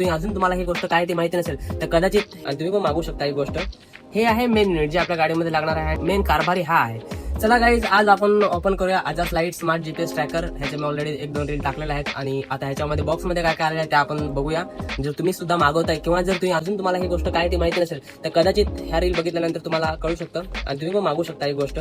तुम्ही अजून तुम्हाला ही गोष्ट काय ती माहिती नसेल तर कदाचित तुम्ही पण मागू शकता ही गोष्ट. हे आहे मेन युनिट जे आपल्या गाडीमध्ये लागणार आहे. मेन कारभारी हा आहे. चला गाईज, आज आपण ओपन करूया Ajaz light smart GPS tracker. ह्याच्या ऑलरेडी 1-2 रील टाकलेले आहेत आणि आता ह्याच्यामध्ये बॉक्समध्ये काय काय आलेलं आहे ते आपण बघूया. जर तुम्ही सुद्धा मागवताय किंवा जर तुम्ही अजून तुम्हाला ही गोष्ट काय ती माहिती नसेल तर कदाचित ह्या रील बघितल्यानंतर तुम्हाला कळू शकतं आणि तुम्ही पण मागू शकता ही गोष्ट.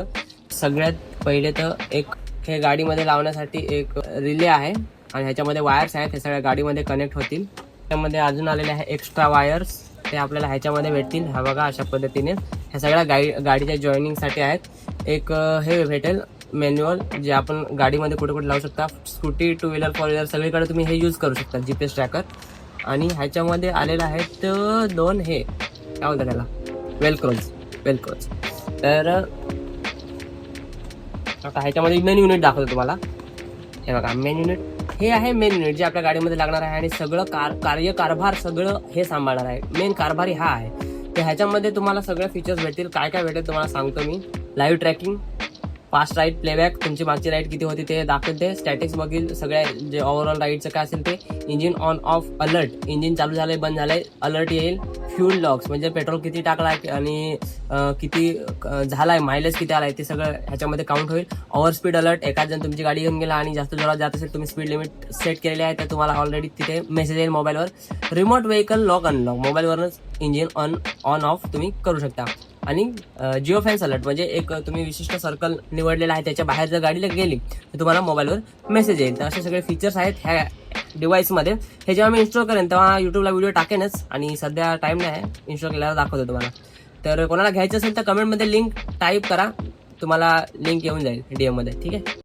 सगळ्यात पहिले तर एक हे गाडीमध्ये लावण्यासाठी एक रिले आहे आणि ह्याच्यामध्ये वायर्स आहेत. हे सगळ्या गाडीमध्ये कनेक्ट होतील. त्यामध्ये अजून आलेले आहे एक्स्ट्रा वायर्स, ते आपल्याला ह्याच्यामध्ये भेटतील. हा बघा, अशा पद्धतीने ह्या सगळ्या गाडीच्या जॉईनिंगसाठी आहेत. एक हे भेटेल मॅन्युअल जे आपण गाडीमध्ये कुठे कुठे लावू शकता. स्कूटी, 2 व्हीलर, 4 व्हीलर सगळीकडे तुम्ही हे यूज करू शकता जीपीएस ट्रॅकर. आणि ह्याच्यामध्ये आलेलं आहेत 2 हे काय म्हणतात त्याला, वेलक्रोज. तर आता ह्याच्यामध्ये मेन युनिट दाखवतो तुम्हाला. हे बघा, मेन युनिट हे आहे. मेन युनिट जे आपल्या गाडीमध्ये लागणार आहे आणि सगळं कारभार सगळं हे सांभाळणार आहे. मेन कारभारी हा आहे. तर ह्याच्यामध्ये तुम्हाला सगळे फीचर्स भेटतील. काय काय भेटेल तुम्हाला सांगतो मी. Live tracking, fast ride, playback, तुमची मागची राईड किती होती ते दाखवते. स्टॅटिक्स बघील, सगळ्या जे ओव्हरऑल राईडचं काय असेल ते. Engine on off alert, engine चालू झालंय बंद झालंय अलर्ट येईल. फ्यूल लॉग्स म्हणजे पेट्रोल किती टाकलाय आणि किती झालाय, मायलेज किती आलाय ते सगळं ह्याच्यामध्ये काउंट होईल. ओव्हर स्पीड अलर्ट, एखाद जण तुमची गाडी घेऊन गेला आणि जास्त जोरात जात असेल, तुम्ही स्पीड लिमिट सेट केलेली आहे तर तुम्हाला ऑलरेडी तिथे मेसेज येईल मोबाईलवर. रिमोट व्हेकल लॉक अनलॉक, मोबाईलवरच इंजिन ऑन ऑफ तुम्ही करू शकता. आणि जिओ फॅन्स अलर्ट म्हणजे एक तुम्ही विशिष्ट सर्कल निवडलेला आहे त्याच्या बाहेर जर गाडीला गेली तर तुम्हाला मोबाईलवर मेसेज येईल. तर असे सगळे फीचर्स आहेत ह्या डिव्हाइसमध्ये. हे जेव्हा मी इन्स्टॉल करेन तेव्हा युट्यूबला व्हिडिओ टाकेनच आणि सध्या टाईम नाही आहे, इन्स्टॉल केल्यावर दाखवतो तुम्हाला. तर कोणाला घ्यायचं असेल तर कमेंटमध्ये लिंक टाईप करा, तुम्हाला लिंक येऊन जाईल DM मध्ये. ठीक आहे.